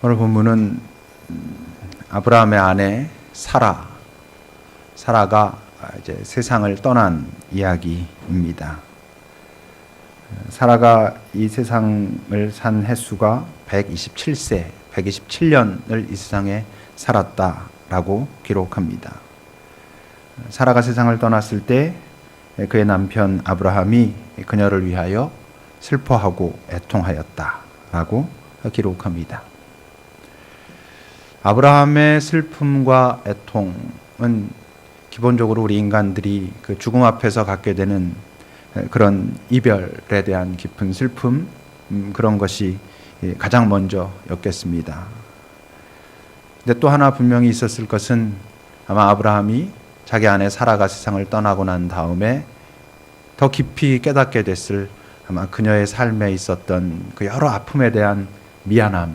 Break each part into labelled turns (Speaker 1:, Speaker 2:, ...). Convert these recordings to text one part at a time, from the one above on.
Speaker 1: 오늘 본문은 아브라함의 아내 사라가 이제 세상을 떠난 이야기입니다. 사라가 이 세상을 산 횟수가 127세, 127년을 이 세상에 살았다라고 기록합니다. 사라가 세상을 떠났을 때 그의 남편 아브라함이 그녀를 위하여 슬퍼하고 애통하였다라고 기록합니다. 아브라함의 슬픔과 애통은 기본적으로 우리 인간들이 그 죽음 앞에서 갖게 되는 그런 이별에 대한 깊은 슬픔, 그런 것이 가장 먼저였겠습니다. 근데 또 하나 분명히 있었을 것은 아마 아브라함이 자기 아내 사라가 세상을 떠나고 난 다음에 더 깊이 깨닫게 됐을 아마 그녀의 삶에 있었던 그 여러 아픔에 대한 미안함,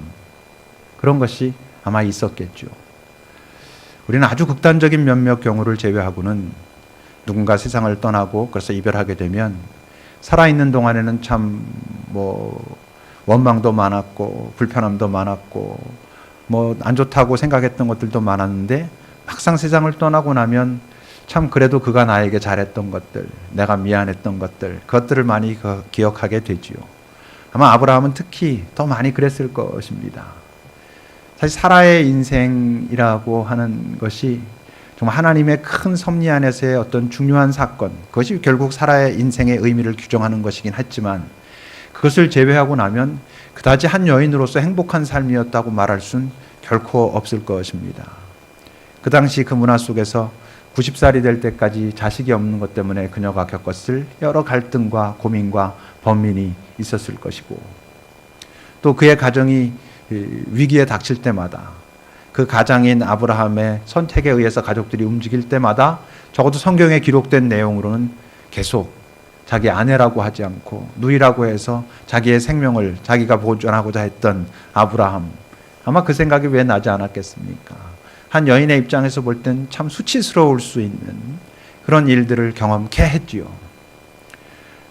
Speaker 1: 그런 것이 아마 있었겠죠. 우리는 아주 극단적인 몇몇 경우를 제외하고는 누군가 세상을 떠나고 그래서 이별하게 되면 살아있는 동안에는 참 원망도 많았고 불편함도 많았고 안 좋다고 생각했던 것들도 많았는데 막상 세상을 떠나고 나면 참 그래도 그가 나에게 잘했던 것들, 내가 미안했던 것들, 그것들을 많이 기억하게 되지요. 아마 아브라함은 특히 더 많이 그랬을 것입니다. 사실 사라의 인생이라고 하는 것이 정말 하나님의 큰 섭리 안에서의 어떤 중요한 사건, 그것이 결국 사라의 인생의 의미를 규정하는 것이긴 했지만 그것을 제외하고 나면 그다지 한 여인으로서 행복한 삶이었다고 말할 수는 결코 없을 것입니다. 그 당시 그 문화 속에서 90살이 될 때까지 자식이 없는 것 때문에 그녀가 겪었을 여러 갈등과 고민과 번민이 있었을 것이고, 또 그의 가정이 위기에 닥칠 때마다 그 가장인 아브라함의 선택에 의해서 가족들이 움직일 때마다 적어도 성경에 기록된 내용으로는 계속 자기 아내라고 하지 않고 누이라고 해서 자기의 생명을 자기가 보존하고자 했던 아브라함, 아마 그 생각이 왜 나지 않았겠습니까? 한 여인의 입장에서 볼 땐 참 수치스러울 수 있는 그런 일들을 경험케 했지요.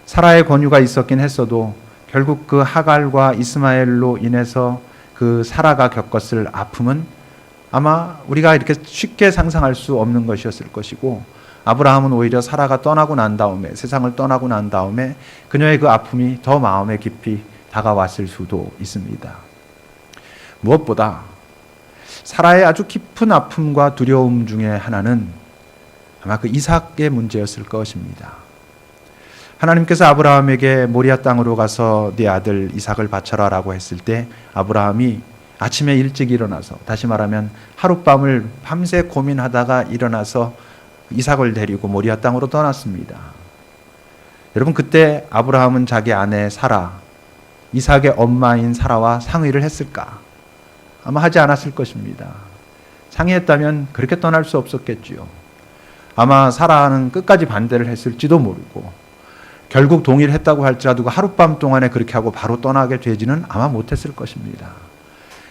Speaker 1: 사라의 권유가 있었긴 했어도 결국 그 하갈과 이스마엘로 인해서 그 사라가 겪었을 아픔은 아마 우리가 이렇게 쉽게 상상할 수 없는 것이었을 것이고, 아브라함은 오히려 사라가 떠나고 난 다음에, 세상을 떠나고 난 다음에 그녀의 그 아픔이 더 마음에 깊이 다가왔을 수도 있습니다. 무엇보다 사라의 아주 깊은 아픔과 두려움 중에 하나는 아마 그 이삭의 문제였을 것입니다. 하나님께서 아브라함에게 모리아 땅으로 가서 네 아들 이삭을 바쳐라 라고 했을 때 아브라함이 아침에 일찍 일어나서, 다시 말하면 하룻밤을 밤새 고민하다가 일어나서 이삭을 데리고 모리아 땅으로 떠났습니다. 여러분, 그때 아브라함은 자기 아내 사라, 이삭의 엄마인 사라와 상의를 했을까? 아마 하지 않았을 것입니다. 상의했다면 그렇게 떠날 수 없었겠지요. 아마 사라는 끝까지 반대를 했을지도 모르고, 결국 동의를 했다고 할지라도 하룻밤 동안에 그렇게 하고 바로 떠나게 되지는 아마 못했을 것입니다.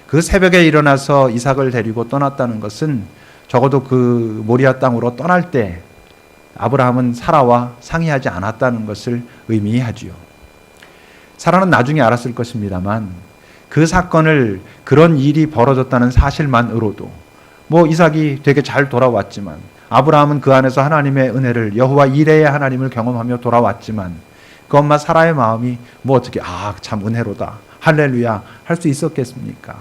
Speaker 1: 그 새벽에 일어나서 이삭을 데리고 떠났다는 것은 적어도 그 모리아 땅으로 떠날 때 아브라함은 사라와 상의하지 않았다는 것을 의미하지요. 사라는 나중에 알았을 것입니다만 그 사건을, 그런 일이 벌어졌다는 사실만으로도 이삭이 되게 잘 돌아왔지만, 아브라함은 그 안에서 하나님의 은혜를, 여호와 이레의 하나님을 경험하며 돌아왔지만 그 엄마 사라의 마음이 어떻게 참 은혜로다, 할렐루야 할 수 있었겠습니까?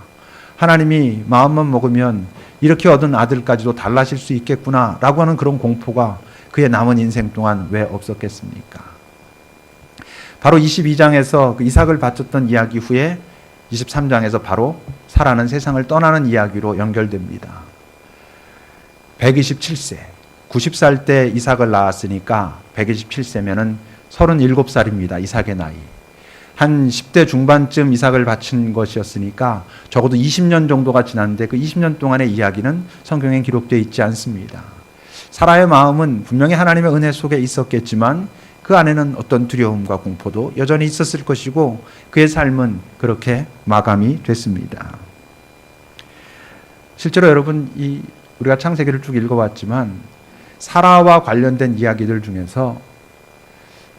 Speaker 1: 하나님이 마음만 먹으면 이렇게 얻은 아들까지도 달라질 수 있겠구나 라고 하는 그런 공포가 그의 남은 인생 동안 왜 없었겠습니까? 바로 22장에서 그 이삭을 바쳤던 이야기 후에 23장에서 바로 사라는 세상을 떠나는 이야기로 연결됩니다. 127세, 90살 때 이삭을 낳았으니까 127세면은 37살입니다. 이삭의 나이. 한 10대 중반쯤 이삭을 바친 것이었으니까 적어도 20년 정도가 지났는데 그 20년 동안의 이야기는 성경에 기록되어 있지 않습니다. 사라의 마음은 분명히 하나님의 은혜 속에 있었겠지만 그 안에는 어떤 두려움과 공포도 여전히 있었을 것이고, 그의 삶은 그렇게 마감이 됐습니다. 실제로 여러분, 우리가 창세기를 쭉 읽어봤지만 사라와 관련된 이야기들 중에서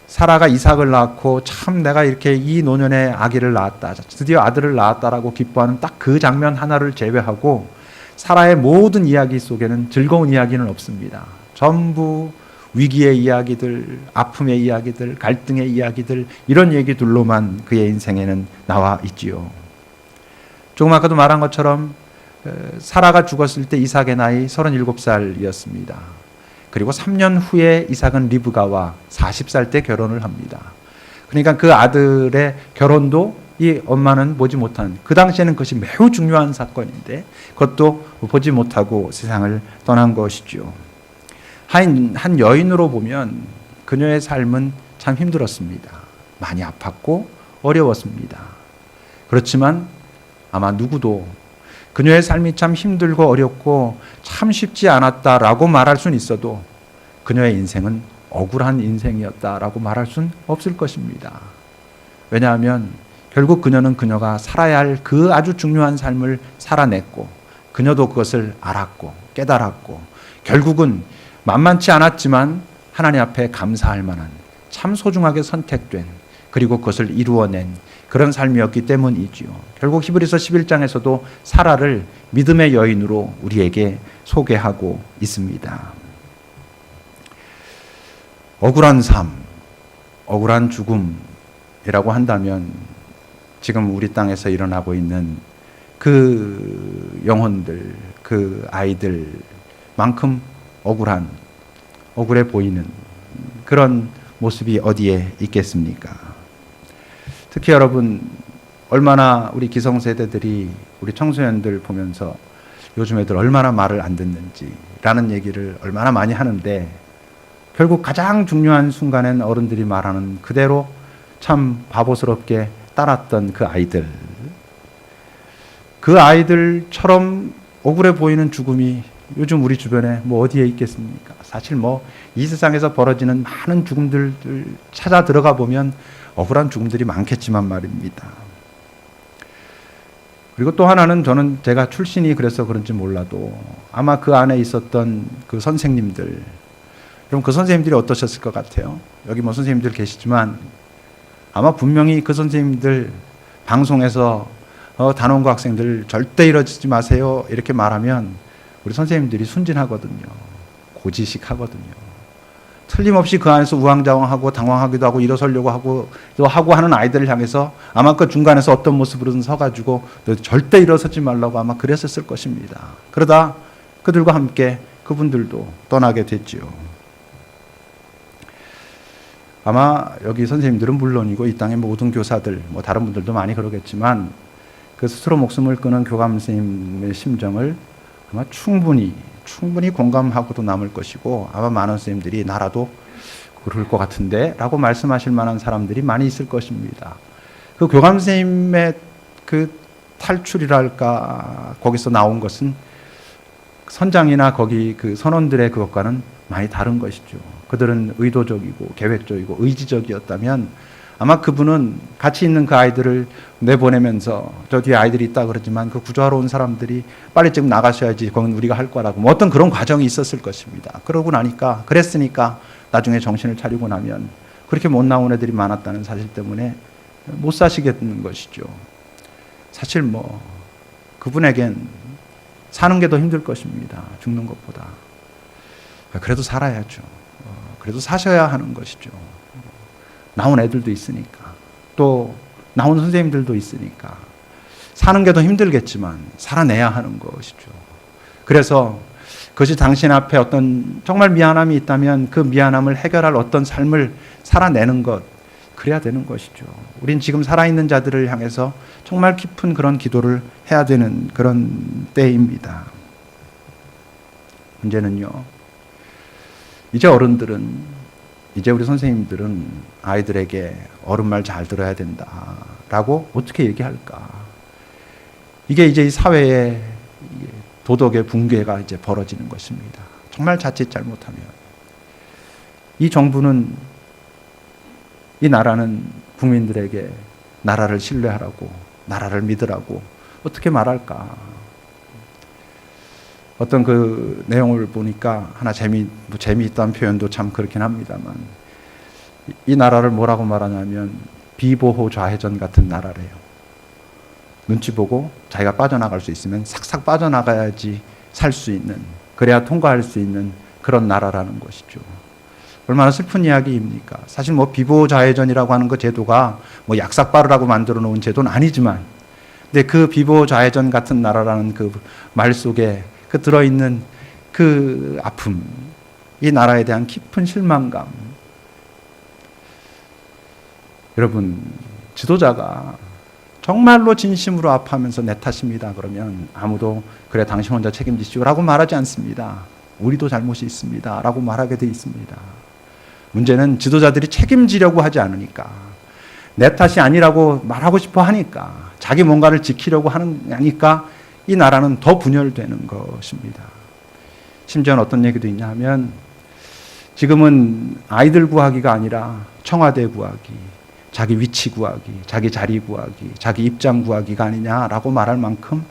Speaker 1: 사라가 이삭을 낳고 참 내가 이렇게 이 노년에 아기를 낳았다, 드디어 아들을 낳았다라고 기뻐하는 딱 그 장면 하나를 제외하고 사라의 모든 이야기 속에는 즐거운 이야기는 없습니다. 전부 위기의 이야기들, 아픔의 이야기들, 갈등의 이야기들, 이런 얘기들로만 그의 인생에는 나와 있지요. 조금 아까도 말한 것처럼 사라가 죽었을 때 이삭의 나이 37살이었습니다. 그리고 3년 후에 이삭은 리브가와 40살 때 결혼을 합니다. 그러니까 그 아들의 결혼도 이 엄마는 보지 못한, 그 당시에는 그것이 매우 중요한 사건인데 그것도 보지 못하고 세상을 떠난 것이죠. 한 여인으로 보면 그녀의 삶은 참 힘들었습니다. 많이 아팠고 어려웠습니다. 그렇지만 아마 누구도 그녀의 삶이 참 힘들고 어렵고 참 쉽지 않았다라고 말할 수는 있어도 그녀의 인생은 억울한 인생이었다라고 말할 수는 없을 것입니다. 왜냐하면 결국 그녀는 그녀가 살아야 할 그 아주 중요한 삶을 살아냈고 그녀도 그것을 알았고 깨달았고 결국은 만만치 않았지만 하나님 앞에 감사할 만한 참 소중하게 선택된 그리고 그것을 이루어낸 그런 삶이었기 때문이지요. 결국 히브리서 11장에서도 사라를 믿음의 여인으로 우리에게 소개하고 있습니다. 억울한 삶, 억울한 죽음이라고 한다면 지금 우리 땅에서 일어나고 있는 그 영혼들, 그 아이들만큼 억울해 보이는 그런 모습이 어디에 있겠습니까? 특히 여러분, 얼마나 우리 기성세대들이 우리 청소년들 보면서 요즘 애들 얼마나 말을 안 듣는지라는 얘기를 얼마나 많이 하는데 결국 가장 중요한 순간엔 어른들이 말하는 그대로 참 바보스럽게 따랐던 그 아이들처럼 억울해 보이는 죽음이 요즘 우리 주변에 뭐 어디에 있겠습니까? 사실 뭐 이 세상에서 벌어지는 많은 죽음들 찾아 들어가 보면 억울한 죽음들이 많겠지만 말입니다. 그리고 또 하나는 저는 제가 출신이 그래서 그런지 몰라도 아마 그 안에 있었던 그 선생님들, 그럼 그 선생님들이 어떠셨을 것 같아요? 여기 뭐 선생님들 계시지만 아마 분명히 그 선생님들 방송에서 단원고 학생들 절대 이러지 마세요 이렇게 말하면 우리 선생님들이 순진하거든요. 고지식하거든요. 틀림없이 그 안에서 우왕좌왕하고 당황하기도 하고 일어서려고 하고 또 하는 아이들을 향해서 아마 그 중간에서 어떤 모습으로든 서가지고 절대 일어서지 말라고 아마 그랬었을 것입니다. 그러다 그들과 함께 그분들도 떠나게 됐지요. 아마 여기 선생님들은 물론이고 이 땅의 모든 교사들, 뭐 다른 분들도 많이 그러겠지만 그 스스로 목숨을 끊은 교감 선생님의 심정을 아마 충분히 공감하고도 남을 것이고 아마 많은 선생님들이 나라도 그럴 것 같은데 라고 말씀하실 만한 사람들이 많이 있을 것입니다. 그 교감 선생님의 그 탈출이랄까 거기서 나온 것은 선장이나 거기 그 선원들의 그것과는 많이 다른 것이죠. 그들은 의도적이고 계획적이고 의지적이었다면 아마 그분은 같이 있는 그 아이들을 내보내면서 저 뒤에 아이들이 있다 그러지만 그 구조하러 온 사람들이 빨리 좀 나가셔야지 그건 우리가 할 거라고 뭐 어떤 그런 과정이 있었을 것입니다. 그러고 나니까 그랬으니까 나중에 정신을 차리고 나면 그렇게 못 나온 애들이 많았다는 사실 때문에 못 사시겠는 것이죠. 사실 뭐 그분에겐 사는 게 더 힘들 것입니다. 죽는 것보다. 그래도 살아야죠. 그래도 사셔야 하는 것이죠. 나온 애들도 있으니까 또 나온 선생님들도 있으니까 사는 게 더 힘들겠지만 살아내야 하는 것이죠. 그래서 그것이 당신 앞에 어떤 정말 미안함이 있다면 그 미안함을 해결할 어떤 삶을 살아내는 것, 그래야 되는 것이죠. 우린 지금 살아있는 자들을 향해서 정말 깊은 그런 기도를 해야 되는 그런 때입니다. 문제는요, 이제 어른들은, 이제 우리 선생님들은 아이들에게 어른 말 잘 들어야 된다라고 어떻게 얘기할까? 이게 이제 이 사회의 도덕의 붕괴가 이제 벌어지는 것입니다. 정말 자칫 잘못하면. 이 정부는, 이 나라는 국민들에게 나라를 신뢰하라고, 나라를 믿으라고 어떻게 말할까? 어떤 그 내용을 보니까 하나 재미있다는 표현도 참 그렇긴 합니다만 이 나라를 뭐라고 말하냐면 비보호 좌회전 같은 나라래요. 눈치 보고 자기가 빠져나갈 수 있으면 싹싹 빠져나가야지 살 수 있는, 그래야 통과할 수 있는 그런 나라라는 것이죠. 얼마나 슬픈 이야기입니까? 사실 뭐 비보호 좌회전이라고 하는 그 제도가 뭐 약삭빠르라고 만들어 놓은 제도는 아니지만, 근데 그 비보호 좌회전 같은 나라라는 그 말 속에 그 들어있는 그 아픔, 이 나라에 대한 깊은 실망감. 여러분, 지도자가 정말로 진심으로 아파하면서 내 탓입니다 그러면 아무도 그래 당신 혼자 책임지시오라고 말하지 않습니다. 우리도 잘못이 있습니다 라고 말하게 돼 있습니다. 문제는 지도자들이 책임지려고 하지 않으니까, 내 탓이 아니라고 말하고 싶어 하니까, 자기 뭔가를 지키려고 하니까 이 나라는 더 분열되는 것입니다. 심지어는 어떤 얘기도 있냐 하면, 지금은 아이들 구하기가 아니라 청와대 구하기, 자기 위치 구하기, 자기 자리 구하기, 자기 입장 구하기가 아니냐라고 말할 만큼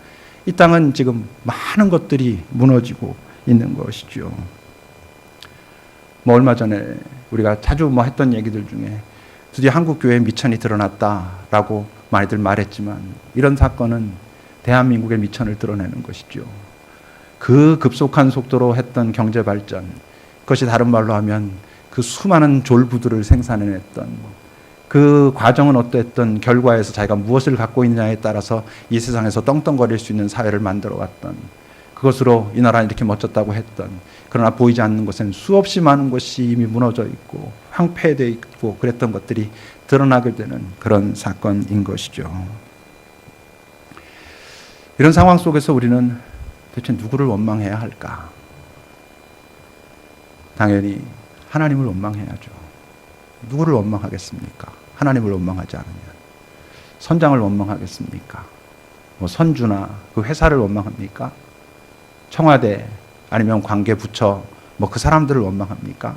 Speaker 1: 이 땅은 지금 많은 것들이 무너지고 있는 것이죠. 뭐 얼마 전에 우리가 자주 뭐 했던 얘기들 중에 드디어 한국 교회에 미천이 드러났다라고 많이들 말했지만, 이런 사건은 대한민국의 미천을 드러내는 것이죠. 그 급속한 속도로 했던 경제 발전, 그것이 다른 말로 하면 그 수많은 졸부들을 생산해냈던 그 과정은 어떠했던, 결과에서 자기가 무엇을 갖고 있느냐에 따라서 이 세상에서 떵떵거릴 수 있는 사회를 만들어갔던, 그것으로 이 나라는 이렇게 멋졌다고 했던, 그러나 보이지 않는 것은 수없이 많은 것이 이미 무너져 있고 황폐되어 있고 그랬던 것들이 드러나게 되는 그런 사건인 것이죠. 이런 상황 속에서 우리는 도대체 누구를 원망해야 할까? 당연히 하나님을 원망해야죠. 누구를 원망하겠습니까? 하나님을 원망하지 않으면. 선장을 원망하겠습니까? 뭐 선주나 그 회사를 원망합니까? 청와대 아니면 관계 부처 뭐 그 사람들을 원망합니까?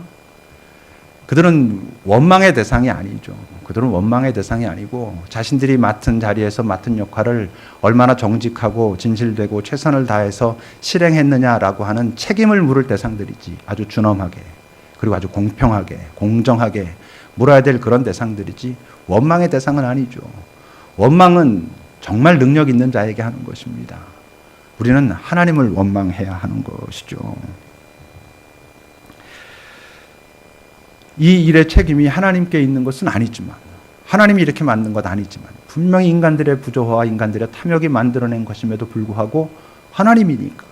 Speaker 1: 그들은 원망의 대상이 아니죠. 그들은 원망의 대상이 아니고 자신들이 맡은 자리에서 맡은 역할을 얼마나 정직하고 진실되고 최선을 다해서 실행했느냐라고 하는 책임을 물을 대상들이지, 아주 준엄하게 그리고 아주 공평하게 공정하게 물어야 될 그런 대상들이지, 원망의 대상은 아니죠. 원망은 정말 능력 있는 자에게 하는 것입니다. 우리는 하나님을 원망해야 하는 것이죠. 이 일의 책임이 하나님께 있는 것은 아니지만, 하나님이 이렇게 만든 것 아니지만, 분명히 인간들의 부조화와 인간들의 탐욕이 만들어낸 것임에도 불구하고 하나님이니까,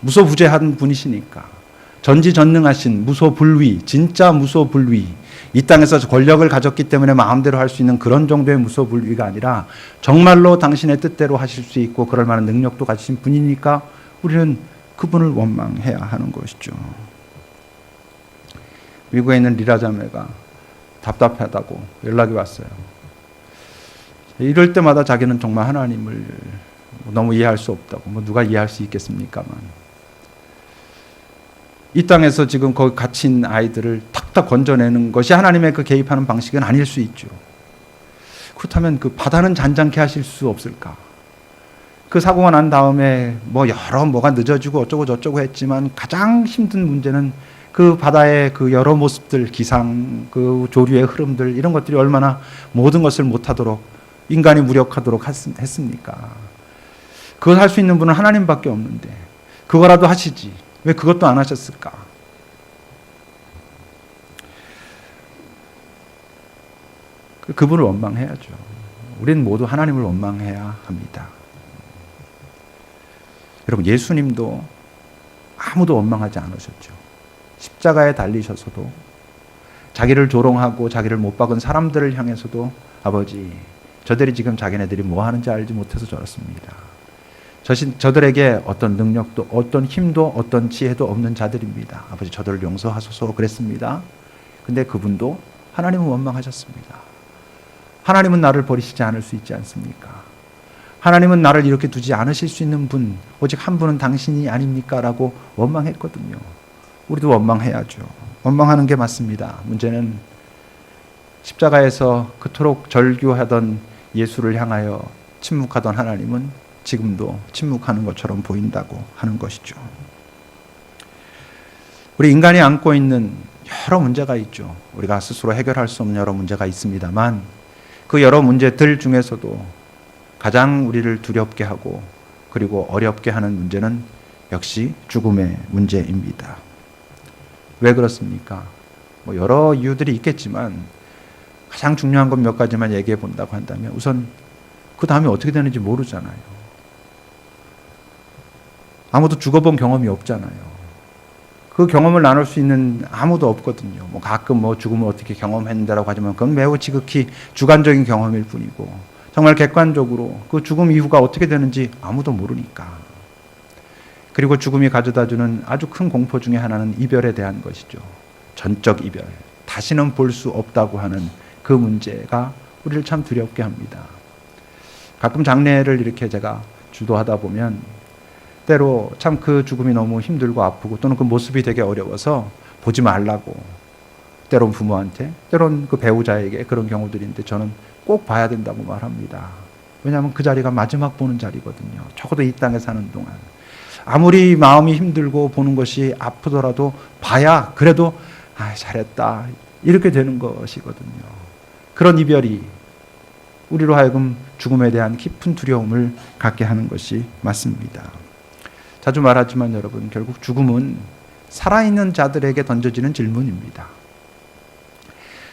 Speaker 1: 무소부재한 분이시니까, 전지전능하신 무소불위, 진짜 무소불위, 이 땅에서 권력을 가졌기 때문에 마음대로 할 수 있는 그런 정도의 무소불위가 아니라 정말로 당신의 뜻대로 하실 수 있고 그럴 만한 능력도 가지신 분이니까 우리는 그분을 원망해야 하는 것이죠. 미국에 있는 리라 자매가 답답하다고 연락이 왔어요. 이럴 때마다 자기는 정말 하나님을 너무 이해할 수 없다고, 뭐 누가 이해할 수 있겠습니까만, 이 땅에서 지금 거기 갇힌 아이들을 탁탁 건져내는 것이 하나님의 그 개입하는 방식은 아닐 수 있죠. 그렇다면 그 바다는 잔잔케 하실 수 없을까? 그 사고가 난 다음에 뭐 여러 뭐가 늦어지고 어쩌고 저쩌고 했지만 가장 힘든 문제는 그 바다의 그 여러 모습들, 기상, 그 조류의 흐름들, 이런 것들이 얼마나 모든 것을 못하도록 인간이 무력하도록 했습니까? 그걸 할 수 있는 분은 하나님밖에 없는데 그거라도 하시지 왜 그것도 안 하셨을까? 그분을 원망해야죠. 우리는 모두 하나님을 원망해야 합니다. 여러분, 예수님도 아무도 원망하지 않으셨죠. 십자가에 달리셔서도 자기를 조롱하고 자기를 못 박은 사람들을 향해서도 아버지, 저들이 지금 자기네들이 뭐 하는지 알지 못해서 저렇습니다. 저들에게 어떤 능력도 어떤 힘도 어떤 지혜도 없는 자들입니다. 아버지, 저들을 용서하소서 그랬습니다. 근데 그분도 하나님은 원망하셨습니다. 하나님은 나를 버리시지 않을 수 있지 않습니까? 하나님은 나를 이렇게 두지 않으실 수 있는 분, 오직 한 분은 당신이 아닙니까? 라고 원망했거든요. 우리도 원망해야죠. 원망하는 게 맞습니다. 문제는 십자가에서 그토록 절규하던 예수를 향하여 침묵하던 하나님은 지금도 침묵하는 것처럼 보인다고 하는 것이죠. 우리 인간이 안고 있는 여러 문제가 있죠. 우리가 스스로 해결할 수 없는 여러 문제가 있습니다만 그 여러 문제들 중에서도 가장 우리를 두렵게 하고 그리고 어렵게 하는 문제는 역시 죽음의 문제입니다. 왜 그렇습니까? 뭐 여러 이유들이 있겠지만 가장 중요한 건 몇 가지만 얘기해 본다고 한다면 우선 그 다음에 어떻게 되는지 모르잖아요. 아무도 죽어본 경험이 없잖아요. 그 경험을 나눌 수 있는 아무도 없거든요. 뭐 가끔 뭐 죽음을 어떻게 경험했는데라고 하지만 그건 매우 지극히 주관적인 경험일 뿐이고 정말 객관적으로 그 죽음 이후가 어떻게 되는지 아무도 모르니까. 그리고 죽음이 가져다주는 아주 큰 공포 중에 하나는 이별에 대한 것이죠. 전적 이별. 다시는 볼 수 없다고 하는 그 문제가 우리를 참 두렵게 합니다. 가끔 장례를 이렇게 제가 주도하다 보면 때로 참 그 죽음이 너무 힘들고 아프고 또는 그 모습이 되게 어려워서 보지 말라고 때론 부모한테 때론 그 배우자에게 그런 경우들인데 저는 꼭 봐야 된다고 말합니다. 왜냐하면 그 자리가 마지막 보는 자리거든요. 적어도 이 땅에 사는 동안 아무리 마음이 힘들고 보는 것이 아프더라도 봐야 그래도 잘했다 이렇게 되는 것이거든요. 그런 이별이 우리로 하여금 죽음에 대한 깊은 두려움을 갖게 하는 것이 맞습니다. 자주 말하지만 여러분 결국 죽음은 살아있는 자들에게 던져지는 질문입니다.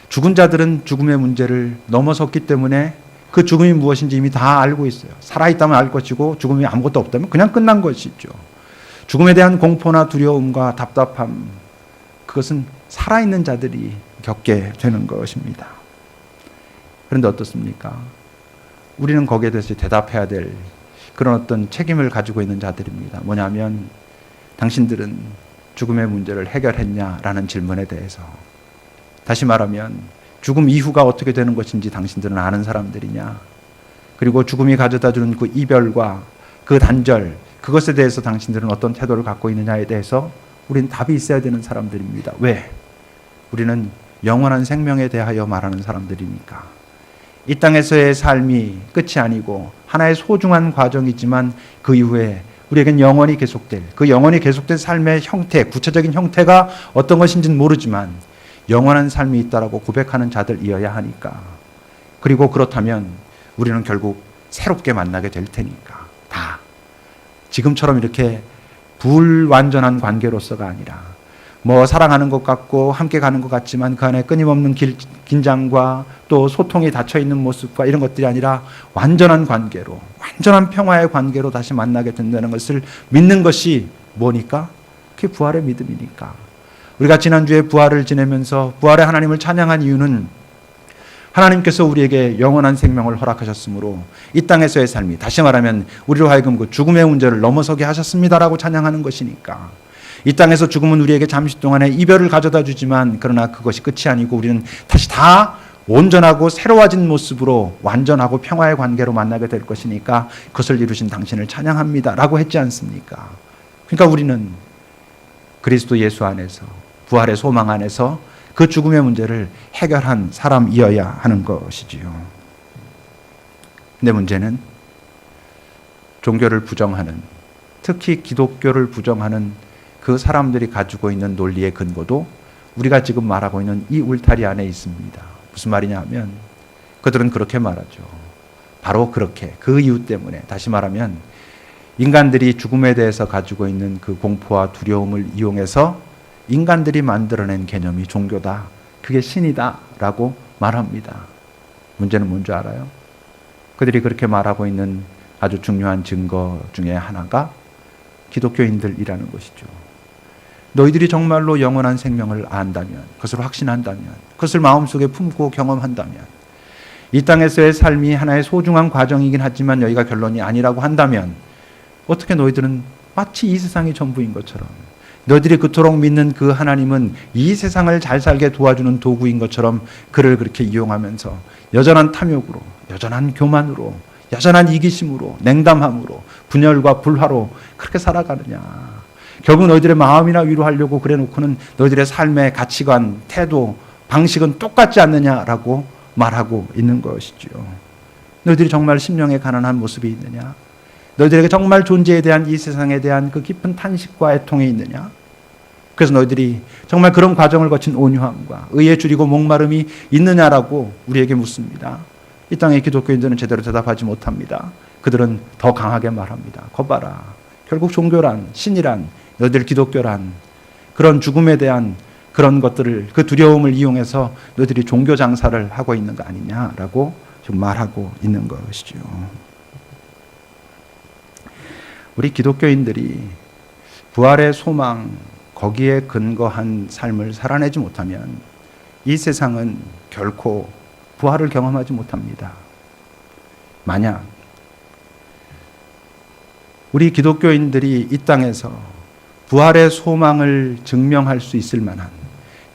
Speaker 1: 죽은 자들은 죽음의 문제를 넘어섰기 때문에 그 죽음이 무엇인지 이미 다 알고 있어요. 살아있다면 알 것이고 죽음이 아무것도 없다면 그냥 끝난 것이죠. 죽음에 대한 공포나 두려움과 답답함 그것은 살아있는 자들이 겪게 되는 것입니다. 그런데 어떻습니까? 우리는 거기에 대해서 대답해야 될 그런 어떤 책임을 가지고 있는 자들입니다. 뭐냐면 당신들은 죽음의 문제를 해결했냐라는 질문에 대해서 다시 말하면 죽음 이후가 어떻게 되는 것인지 당신들은 아는 사람들이냐 그리고 죽음이 가져다주는 그 이별과 그 단절 그것에 대해서 당신들은 어떤 태도를 갖고 있느냐에 대해서 우리는 답이 있어야 되는 사람들입니다. 왜? 우리는 영원한 생명에 대하여 말하는 사람들이니까. 이 땅에서의 삶이 끝이 아니고 하나의 소중한 과정이지만 그 이후에 우리에겐 영원히 계속될 그 영원히 계속된 삶의 형태, 구체적인 형태가 어떤 것인지는 모르지만 영원한 삶이 있다라고 고백하는 자들이어야 하니까. 그리고 그렇다면 우리는 결국 새롭게 만나게 될 테니까. 다 지금처럼 이렇게 불완전한 관계로서가 아니라 뭐 사랑하는 것 같고 함께 가는 것 같지만 그 안에 끊임없는 긴장과 또 소통이 닫혀있는 모습과 이런 것들이 아니라 완전한 관계로 완전한 평화의 관계로 다시 만나게 된다는 것을 믿는 것이 뭐니까? 그게 부활의 믿음이니까. 우리가 지난주에 부활을 지내면서 부활의 하나님을 찬양한 이유는 하나님께서 우리에게 영원한 생명을 허락하셨으므로 이 땅에서의 삶이 다시 말하면 우리로 하여금 그 죽음의 문제를 넘어서게 하셨습니다라고 찬양하는 것이니까. 이 땅에서 죽음은 우리에게 잠시 동안의 이별을 가져다 주지만 그러나 그것이 끝이 아니고 우리는 다시 다 온전하고 새로워진 모습으로 완전하고 평화의 관계로 만나게 될 것이니까 그것을 이루신 당신을 찬양합니다 라고 했지 않습니까? 그러니까 우리는 그리스도 예수 안에서 부활의 소망 안에서 그 죽음의 문제를 해결한 사람이어야 하는 것이지요. 근데 문제는 종교를 부정하는 특히 기독교를 부정하는 그 사람들이 가지고 있는 논리의 근거도 우리가 지금 말하고 있는 이 울타리 안에 있습니다. 무슨 말이냐 하면 그들은 그렇게 말하죠. 바로 그렇게 그 이유 때문에 다시 말하면 인간들이 죽음에 대해서 가지고 있는 그 공포와 두려움을 이용해서 인간들이 만들어낸 개념이 종교다. 그게 신이다 라고 말합니다. 문제는 뭔지 알아요? 그들이 그렇게 말하고 있는 아주 중요한 증거 중에 하나가 기독교인들이라는 것이죠. 너희들이 정말로 영원한 생명을 안다면, 그것을 확신한다면, 그것을 마음속에 품고 경험한다면, 이 땅에서의 삶이 하나의 소중한 과정이긴 하지만 여기가 결론이 아니라고 한다면 어떻게 너희들은 마치 이 세상이 전부인 것처럼 너희들이 그토록 믿는 그 하나님은 이 세상을 잘 살게 도와주는 도구인 것처럼 그를 그렇게 이용하면서 여전한 탐욕으로, 여전한 교만으로, 여전한 이기심으로, 냉담함으로, 분열과 불화로 그렇게 살아가느냐. 결국 너희들의 마음이나 위로하려고 그래 놓고는 너희들의 삶의 가치관, 태도, 방식은 똑같지 않느냐라고 말하고 있는 것이죠. 너희들이 정말 심령에 가난한 모습이 있느냐? 너희들에게 정말 존재에 대한 이 세상에 대한 그 깊은 탄식과 애통이 있느냐? 그래서 너희들이 정말 그런 과정을 거친 온유함과 의에 줄이고 목마름이 있느냐라고 우리에게 묻습니다. 이 땅의 기독교인들은 제대로 대답하지 못합니다. 그들은 더 강하게 말합니다. 거봐라. 결국 종교란, 신이란, 너희들 기독교란 그런 죽음에 대한 그런 것들을, 그 두려움을 이용해서 너희들이 종교 장사를 하고 있는 거 아니냐라고 지금 말하고 있는 것이죠. 우리 기독교인들이 부활의 소망, 거기에 근거한 삶을 살아내지 못하면 이 세상은 결코 부활을 경험하지 못합니다. 만약 우리 기독교인들이 이 땅에서 부활의 소망을 증명할 수 있을 만한,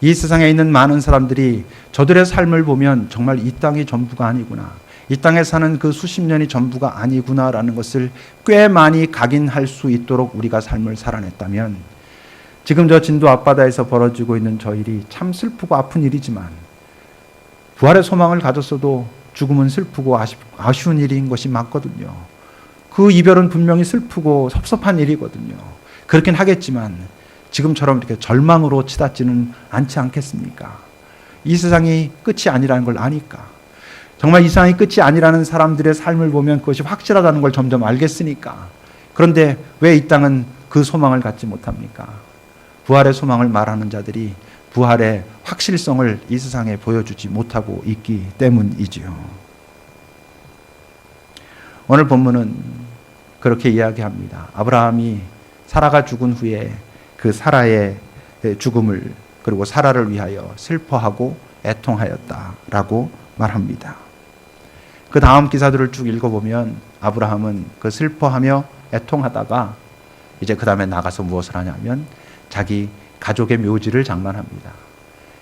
Speaker 1: 이 세상에 있는 많은 사람들이 저들의 삶을 보면 정말 이 땅이 전부가 아니구나, 이 땅에 사는 그 수십 년이 전부가 아니구나라는 것을 꽤 많이 각인할 수 있도록 우리가 삶을 살아냈다면, 지금 저 진도 앞바다에서 벌어지고 있는 저 일이 참 슬프고 아픈 일이지만 부활의 소망을 가졌어도 죽음은 슬프고 아쉬운 일인 것이 맞거든요. 그 이별은 분명히 슬프고 섭섭한 일이거든요. 그렇긴 하겠지만 지금처럼 이렇게 절망으로 치닫지는 않지 않겠습니까? 이 세상이 끝이 아니라는 걸 아니까. 정말 이 세상이 끝이 아니라는 사람들의 삶을 보면 그것이 확실하다는 걸 점점 알겠으니까. 그런데 왜 이 땅은 그 소망을 갖지 못합니까? 부활의 소망을 말하는 자들이 부활의 확실성을 이 세상에 보여주지 못하고 있기 때문이지요. 오늘 본문은 그렇게 이야기합니다. 아브라함이 사라가 죽은 후에 그 사라의 죽음을, 그리고 사라를 위하여 슬퍼하고 애통하였다라고 말합니다. 그 다음 기사들을 쭉 읽어보면 아브라함은 그 슬퍼하며 애통하다가 이제 그 다음에 나가서 무엇을 하냐면 자기 가족의 묘지를 장만합니다.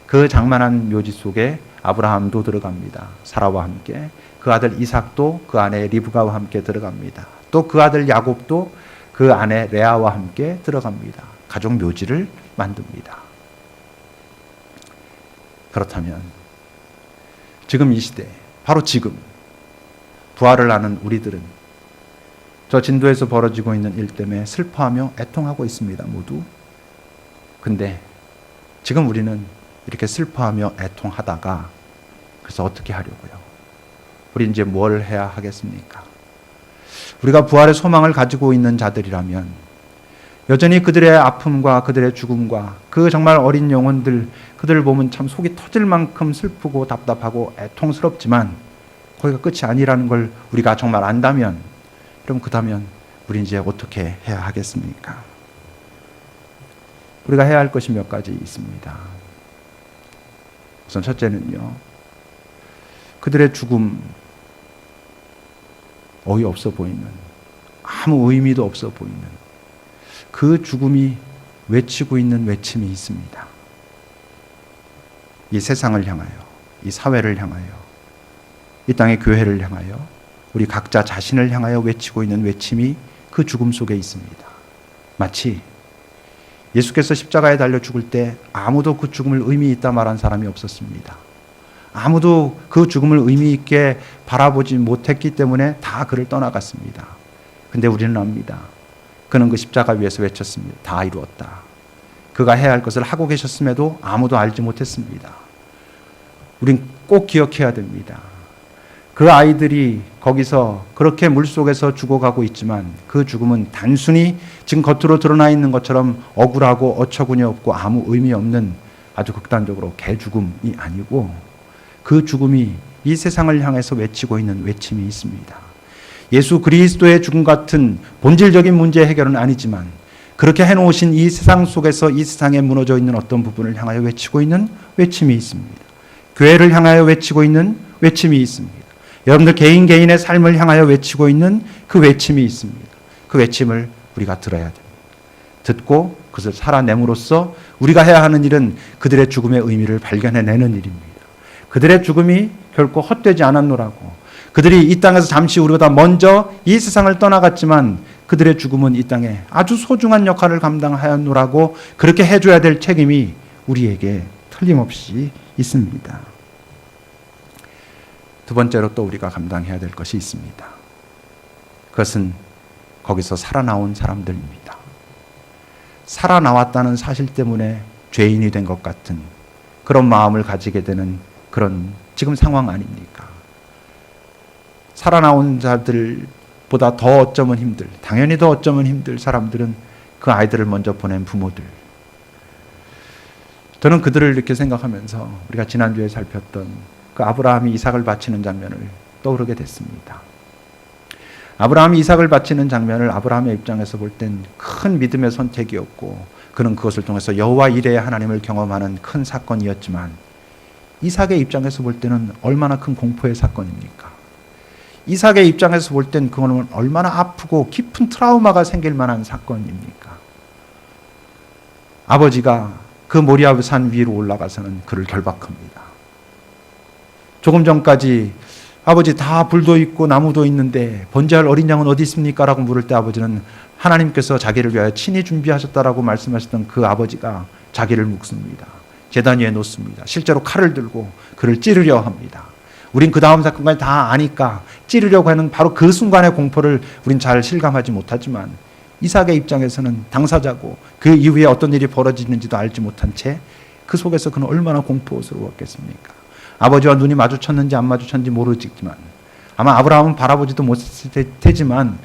Speaker 1: 그 장만한 묘지 속에 아브라함도 들어갑니다. 사라와 함께. 그 아들 이삭도 그 아내 리브가와 함께 들어갑니다. 또 그 아들 야곱도 그 아내 레아와 함께 들어갑니다. 가족 묘지를 만듭니다. 그렇다면 지금 이 시대, 바로 지금 부활을 아는 우리들은 저 진도에서 벌어지고 있는 일 때문에 슬퍼하며 애통하고 있습니다. 모두. 근데 지금 우리는 이렇게 슬퍼하며 애통하다가 그래서 어떻게 하려고요? 우리 이제 뭘 해야 하겠습니까? 우리가 부활의 소망을 가지고 있는 자들이라면 여전히 그들의 아픔과 그들의 죽음과 그 정말 어린 영혼들, 그들을 보면 참 속이 터질 만큼 슬프고 답답하고 애통스럽지만 거기가 끝이 아니라는 걸 우리가 정말 안다면, 그럼 그다면 우리 이제 어떻게 해야 하겠습니까? 우리가 해야 할 것이 몇 가지 있습니다. 우선 첫째는요, 그들의 죽음, 어이없어 보이는, 아무 의미도 없어 보이는 그 죽음이 외치고 있는 외침이 있습니다. 이 세상을 향하여, 이 사회를 향하여, 이 땅의 교회를 향하여, 우리 각자 자신을 향하여 외치고 있는 외침이 그 죽음 속에 있습니다. 마치 예수께서 십자가에 달려 죽을 때 아무도 그 죽음을 의미 있다 말한 사람이 없었습니다. 아무도 그 죽음을 의미 있게 바라보지 못했기 때문에 다 그를 떠나갔습니다. 근데 우리는 압니다. 그는 그 십자가 위에서 외쳤습니다. 다 이루었다. 그가 해야 할 것을 하고 계셨음에도 아무도 알지 못했습니다. 우린 꼭 기억해야 됩니다. 그 아이들이 거기서 그렇게 물속에서 죽어가고 있지만 그 죽음은 단순히 지금 겉으로 드러나 있는 것처럼 억울하고 어처구니 없고 아무 의미 없는 아주 극단적으로 개죽음이 아니고, 그 죽음이 이 세상을 향해서 외치고 있는 외침이 있습니다. 예수 그리스도의 죽음 같은 본질적인 문제 해결은 아니지만 그렇게 해놓으신 이 세상 속에서 이 세상에 무너져 있는 어떤 부분을 향하여 외치고 있는 외침이 있습니다. 교회를 향하여 외치고 있는 외침이 있습니다. 여러분들 개인의 삶을 향하여 외치고 있는 그 외침이 있습니다. 그 외침을 우리가 들어야 됩니다. 듣고 그것을 살아냄으로써 우리가 해야 하는 일은 그들의 죽음의 의미를 발견해내는 일입니다. 그들의 죽음이 결코 헛되지 않았노라고, 그들이 이 땅에서 잠시 우리보다 먼저 이 세상을 떠나갔지만 그들의 죽음은 이 땅에 아주 소중한 역할을 감당하였노라고 그렇게 해줘야 될 책임이 우리에게 틀림없이 있습니다. 두 번째로 또 우리가 감당해야 될 것이 있습니다. 그것은 거기서 살아나온 사람들입니다. 살아나왔다는 사실 때문에 죄인이 된 것 같은 그런 마음을 가지게 되는 그런 지금 상황 아닙니까? 살아나온 자들보다 더 어쩌면 힘들, 당연히 더 어쩌면 힘들 사람들은 그 아이들을 먼저 보낸 부모들. 저는 그들을 이렇게 생각하면서 우리가 지난주에 살폈던 그 아브라함이 이삭을 바치는 장면을 떠오르게 됐습니다. 아브라함이 이삭을 바치는 장면을 아브라함의 입장에서 볼 땐 큰 믿음의 선택이었고 그는 그것을 통해서 여호와 이레의 하나님을 경험하는 큰 사건이었지만 이삭의 입장에서 볼 때는 얼마나 큰 공포의 사건입니까? 이삭의 입장에서 볼 땐 그거는 얼마나 아프고 깊은 트라우마가 생길 만한 사건입니까? 아버지가 그 모리아 산 위로 올라가서는 그를 결박합니다. 조금 전까지 아버지 다 불도 있고 나무도 있는데 번제할 어린 양은 어디 있습니까? 라고 물을 때 아버지는 하나님께서 자기를 위하여 친히 준비하셨다라고 말씀하셨던 그 아버지가 자기를 묶습니다. 제단 위에 놓습니다. 실제로 칼을 들고 그를 찌르려 합니다. 우린 그 다음 사건까지 다 아니까 찌르려고 하는 바로 그 순간의 공포를 우린 잘 실감하지 못하지만 이삭의 입장에서는 당사자고 그 이후에 어떤 일이 벌어지는지도 알지 못한 채 그 속에서 그는 얼마나 공포스러웠겠습니까? 아버지와 눈이 마주쳤는지 안 마주쳤는지 모르지만 아마 아브라함은 바라보지도 못했을 테지만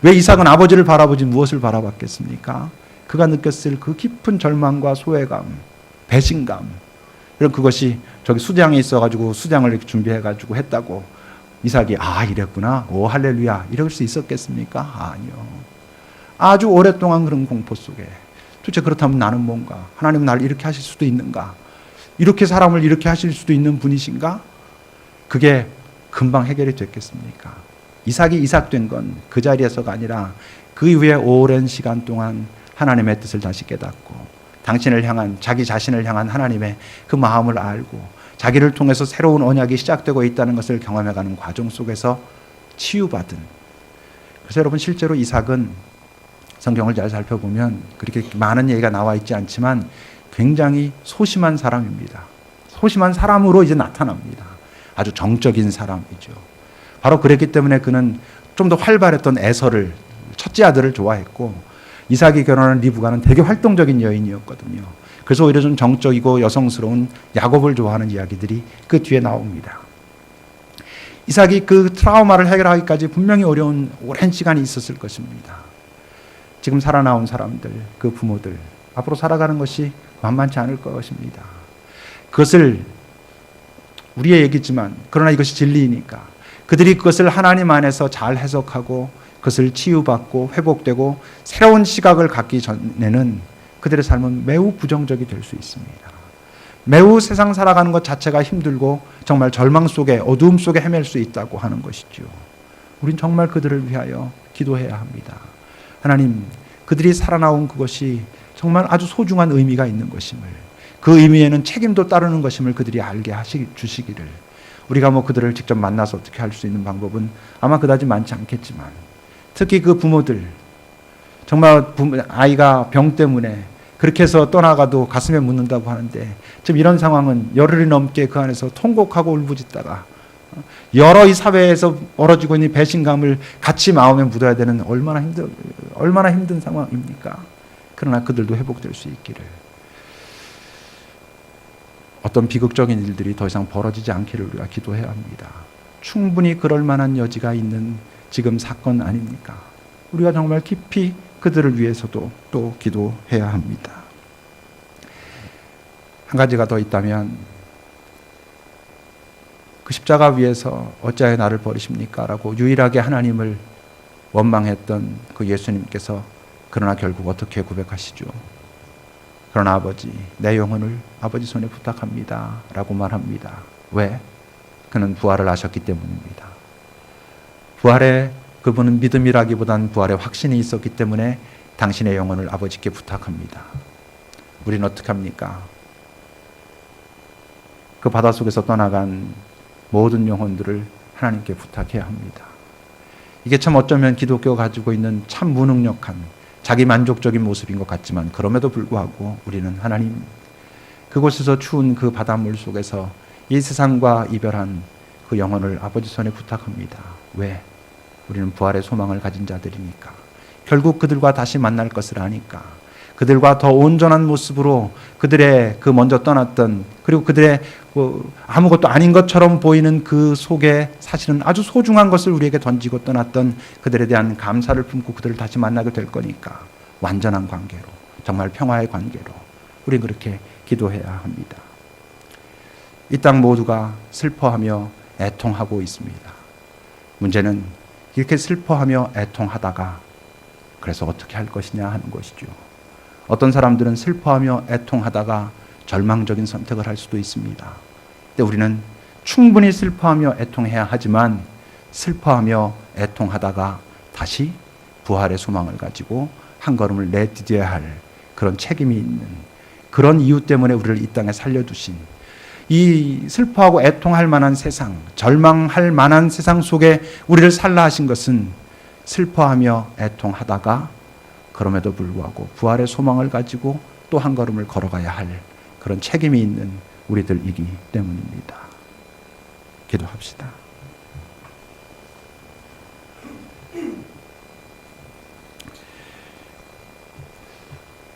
Speaker 1: 왜 이삭은 아버지를 바라보지 무엇을 바라봤겠습니까? 그가 느꼈을 그 깊은 절망과 소외감, 배신감, 이런 그것이 저기 수장에 있어가지고 수장을 이렇게 준비해가지고 했다고 이삭이 이랬구나, 오 할렐루야 이럴 수 있었겠습니까? 아니요. 아주 오랫동안 그런 공포 속에 도대체 그렇다면 나는 뭔가? 하나님 나를 이렇게 하실 수도 있는가? 이렇게 사람을 이렇게 하실 수도 있는 분이신가? 그게 금방 해결이 됐겠습니까? 이삭이 이삭된 건 그 자리에서가 아니라 그 이후에 오랜 시간 동안 하나님의 뜻을 다시 깨닫고 당신을 향한 자기 자신을 향한 하나님의 그 마음을 알고 자기를 통해서 새로운 언약이 시작되고 있다는 것을 경험해가는 과정 속에서 치유받은. 그래서 여러분 실제로 이삭은 성경을 잘 살펴보면 그렇게 많은 얘기가 나와 있지 않지만 굉장히 소심한 사람입니다. 소심한 사람으로 이제 나타납니다. 아주 정적인 사람이죠. 바로 그랬기 때문에 그는 좀 더 활발했던 에서를, 첫째 아들을 좋아했고 이삭이 결혼한 리브가는 되게 활동적인 여인이었거든요. 그래서 오히려 좀 정적이고 여성스러운 야곱을 좋아하는 이야기들이 그 뒤에 나옵니다. 이삭이 그 트라우마를 해결하기까지 분명히 어려운 오랜 시간이 있었을 것입니다. 지금 살아나온 사람들, 그 부모들 앞으로 살아가는 것이 만만치 않을 것입니다. 그것을 우리의 얘기지만 그러나 이것이 진리이니까 그들이 그것을 하나님 안에서 잘 해석하고 그것을 치유받고 회복되고 새로운 시각을 갖기 전에는 그들의 삶은 매우 부정적이 될 수 있습니다. 매우 세상 살아가는 것 자체가 힘들고 정말 절망 속에 어두움 속에 헤맬 수 있다고 하는 것이죠. 우린 정말 그들을 위하여 기도해야 합니다. 하나님, 그들이 살아나온 그것이 정말 아주 소중한 의미가 있는 것임을, 그 의미에는 책임도 따르는 것임을 그들이 알게 주시기를. 우리가 그들을 직접 만나서 어떻게 할 수 있는 방법은 아마 그다지 많지 않겠지만 특히 그 부모들, 정말 아이가 병 때문에 그렇게 해서 떠나가도 가슴에 묻는다고 하는데 지금 이런 상황은 열흘이 넘게 그 안에서 통곡하고 울부짖다가 여러 이 사회에서 벌어지고 있는 배신감을 같이 마음에 묻어야 되는 얼마나 힘든 상황입니까? 그러나 그들도 회복될 수 있기를. 어떤 비극적인 일들이 더 이상 벌어지지 않기를 우리가 기도해야 합니다. 충분히 그럴 만한 여지가 있는 지금 사건 아닙니까? 우리가 정말 깊이 그들을 위해서도 또 기도해야 합니다. 한 가지가 더 있다면 그 십자가 위에서 어찌하여 나를 버리십니까? 라고 유일하게 하나님을 원망했던 그 예수님께서 그러나 결국 어떻게 고백하시죠? 그러나 아버지, 내 영혼을 아버지 손에 부탁합니다 라고 말합니다. 왜? 그는 부활을 하셨기 때문입니다. 부활에 그분은 믿음이라기보다는 부활에 확신이 있었기 때문에 당신의 영혼을 아버지께 부탁합니다. 우리는 어떻게 합니까? 그 바닷속에서 떠나간 모든 영혼들을 하나님께 부탁해야 합니다. 이게 참 어쩌면 기독교가 가지고 있는 참 무능력한 자기 만족적인 모습인 것 같지만 그럼에도 불구하고 우리는 하나님, 그곳에서 추운 그 바닷물 속에서 이 세상과 이별한 그 영혼을 아버지 손에 부탁합니다. 왜? 우리는 부활의 소망을 가진 자들이니까. 결국 그들과 다시 만날 것을 아니까. 그들과 더 온전한 모습으로 그들의 그 먼저 떠났던, 그리고 그들의 아무것도 아닌 것처럼 보이는 그 속에 사실은 아주 소중한 것을 우리에게 던지고 떠났던 그들에 대한 감사를 품고 그들을 다시 만나게 될 거니까 완전한 관계로, 정말 평화의 관계로 우리는 그렇게 기도해야 합니다. 이 땅 모두가 슬퍼하며 애통하고 있습니다. 문제는 이렇게 슬퍼하며 애통하다가 그래서 어떻게 할 것이냐 하는 것이죠. 어떤 사람들은 슬퍼하며 애통하다가 절망적인 선택을 할 수도 있습니다. 근데 우리는 충분히 슬퍼하며 애통해야 하지만 슬퍼하며 애통하다가 다시 부활의 소망을 가지고 한 걸음을 내디뎌야 할 그런 책임이 있는, 그런 이유 때문에 우리를 이 땅에 살려두신, 이 슬퍼하고 애통할 만한 세상, 절망할 만한 세상 속에 우리를 살라 하신 것은 슬퍼하며 애통하다가 그럼에도 불구하고 부활의 소망을 가지고 또 한 걸음을 걸어가야 할 그런 책임이 있는 우리들이기 때문입니다. 기도합시다.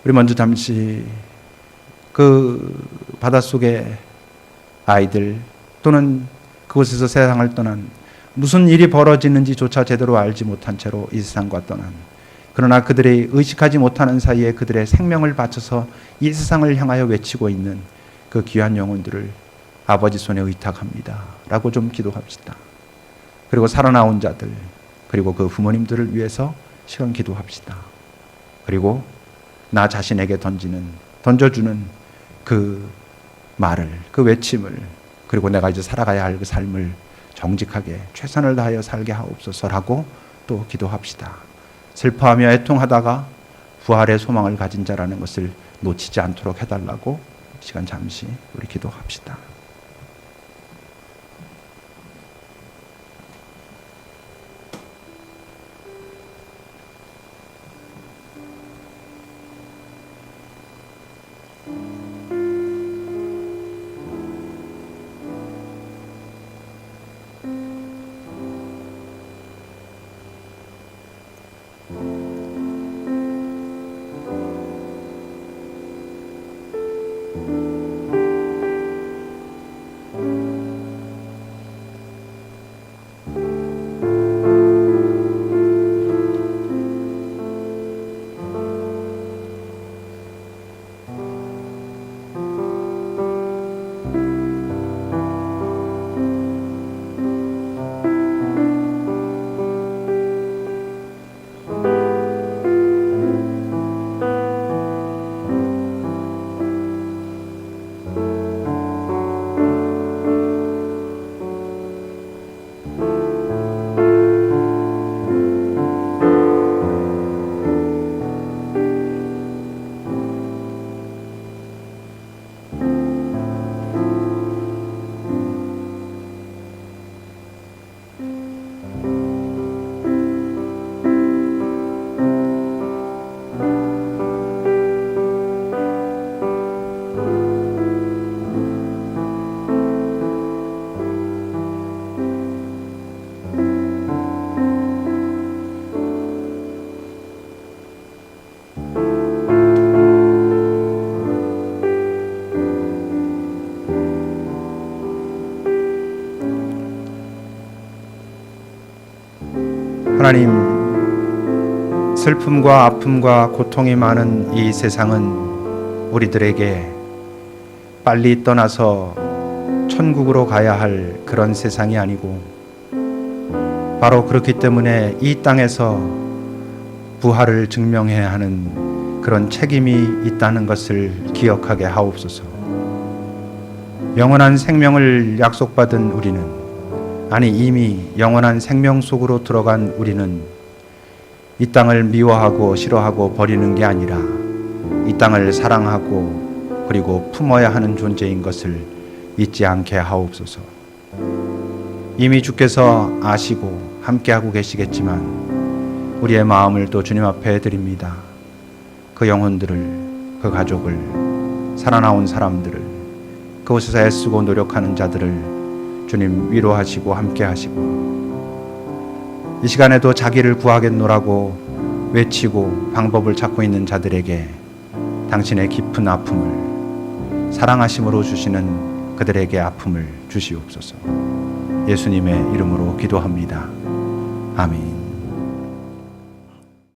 Speaker 1: 우리 먼저 잠시 그 바닷속에 아이들 또는 그곳에서 세상을 떠난, 무슨 일이 벌어지는지조차 제대로 알지 못한 채로 이 세상과 떠난, 그러나 그들이 의식하지 못하는 사이에 그들의 생명을 바쳐서 이 세상을 향하여 외치고 있는 그 귀한 영혼들을 아버지 손에 의탁합니다 라고 좀 기도합시다. 그리고 살아나온 자들, 그리고 그 부모님들을 위해서 시간 기도합시다. 그리고 나 자신에게 던져주는 그 말을, 그 외침을, 그리고 내가 이제 살아가야 할 그 삶을 정직하게 최선을 다하여 살게 하옵소서라고 또 기도합시다. 슬퍼하며 애통하다가 부활의 소망을 가진 자라는 것을 놓치지 않도록 해달라고 시간 잠시 우리 기도합시다. 하나님, 슬픔과 아픔과 고통이 많은 이 세상은 우리들에게 빨리 떠나서 천국으로 가야 할 그런 세상이 아니고, 바로 그렇기 때문에 이 땅에서 부활을 증명해야 하는 그런 책임이 있다는 것을 기억하게 하옵소서. 영원한 생명을 약속받은 우리는, 아니 이미 영원한 생명 속으로 들어간 우리는 이 땅을 미워하고 싫어하고 버리는 게 아니라 이 땅을 사랑하고 그리고 품어야 하는 존재인 것을 잊지 않게 하옵소서. 이미 주께서 아시고 함께하고 계시겠지만 우리의 마음을 또 주님 앞에 드립니다. 그 영혼들을, 그 가족을, 살아나온 사람들을, 그곳에서 애쓰고 노력하는 자들을 주님 위로하시고 함께하시고, 이 시간에도 자기를 구하겠노라고 외치고 방법을 찾고 있는 자들에게 당신의 깊은 아픔을 사랑하심으로 주시는 그들에게 아픔을 주시옵소서. 예수님의 이름으로 기도합니다. 아멘.